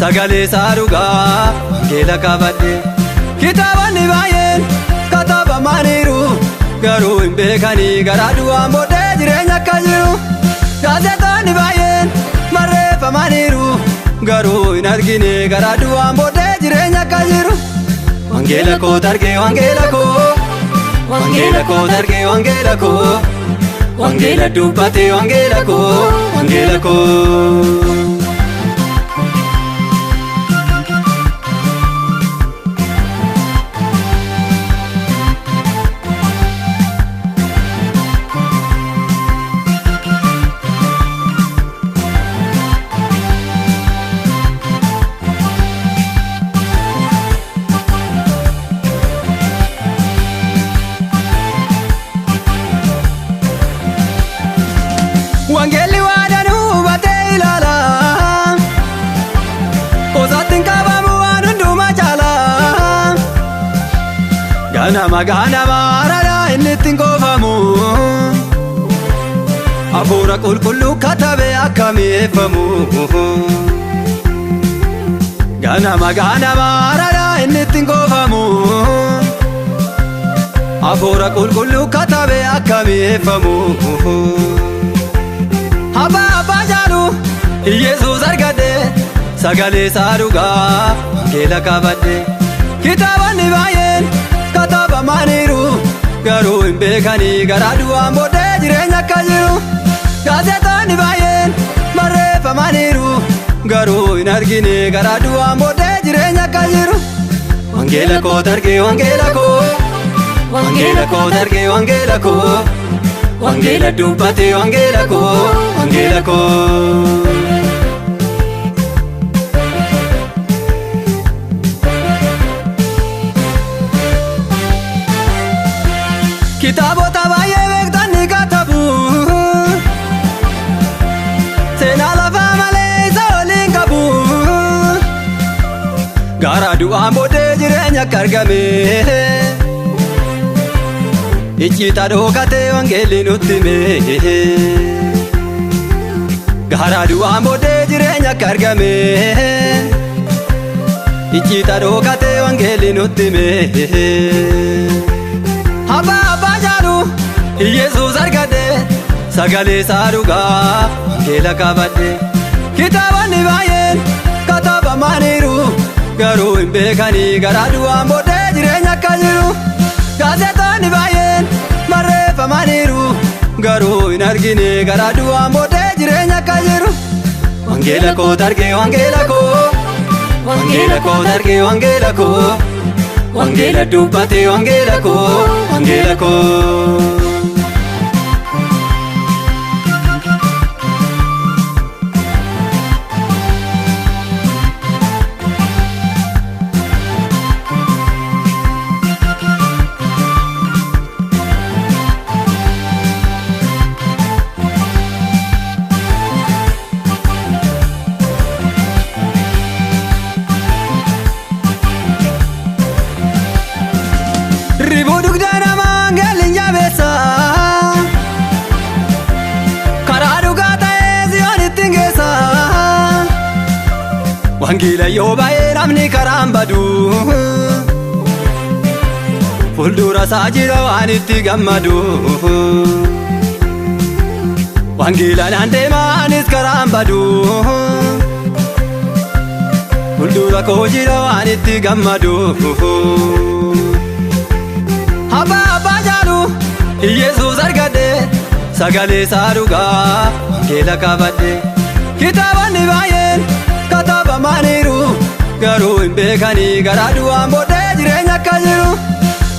sagalee saarugaa wangeela qabadhe. Kitaabonni baay'een katabamaniiru garuu hin beekanii garaa du'aan booddee jireenya akka jiru. Gaazexaawwan baay'een barreeffamaniiru garuu hin argine garaa du'aan booddee jireenya akka jiru. Wangeela koo targee wangeela koo, wangeela koo targee wangeela koo, wangeela dubbatee wangeela koo, wangeela koo. Wangeelli waadanu batee ilaala, qosaattiin qabamu waan hundumaa caala. Ganama haaraadha inni ittiin qoofamu, hafuura qulqulluu katabee akka mi'eeffamu. Ganama haaraadha inni ittiin qoofamu, hafuura qulqulluu katabee akka mi'eeffamu. Abbaa jaalu Yesuus argadhe, sagalee saarugaa wangeela qabadhe. Kitaabonni baay'een katabamaniiru garuu hin beekanii garaa du'aan booddee jireenya akka jiru. Gaazexaawwan baay'een barreeffamaniiru garuu hin argine garaa du'aan booddee jireenya akka jiru. Wangeela koo targee wangeela koo, wangeela koo targee wangeela koo, wangeela dubbatee wangeela koo, wangeela koo. Kitaabota baay'ee beektan ni katabu, seenaa lafaa malee isa waliin qabu. Garaa du'aan booddee jireenya akka argame, icciita dhookatee wangeelli nutti hime. Garaa du'aan booddee jireenya akka argame, icciita dhookatee wangeelli nutti hime. Abbaa jaalu Yesuus argadhe, sagalee saarugaa wangeela qabadhe. Kitaabonni baay'een katabamaniiru garuu hin beekanii garaa du'aan booddee jireenya akka jiru. Gaazexaawwan baay'een barreeffamaniiru garuu hin argine garaa du'aan booddee jireenya akka jiru. Wangeela koo targee wangeela koo, wangeela koo targee wangeela koo, wangeela dubbatee wangeela koo, wangeela koo. Ribuu dugda namaa galin jabeessa, karaa dhugaa ta'ee siyoon ittiin geessa. Wangeela yoo baay'ee namni karaan badu, fuuldura isaa jira waan itti gammadu. Wangeelaan deemaanis karaan badu, fuuldura koo jira waan itti gammadu. Abbaa jaalu Yesuus argadhe, sagalee saarugaa wangeela qabadhe. Kitaabonni baay'een katabamaniiru garuu hin beekanii garaa du'aan booddee jireenya akka jiru.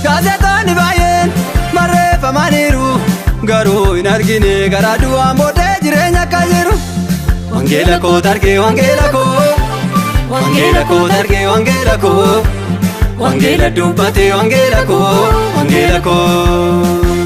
Gaazexaawwan baay'een barreeffamaniiru garuu hin argine garaa du'aan booddee jireenya akka jiru. Wangeela koo targee wangeela koo, wangeela koo targee wangeela koo, wangeela dubbatee wangeela koo, wangeela koo.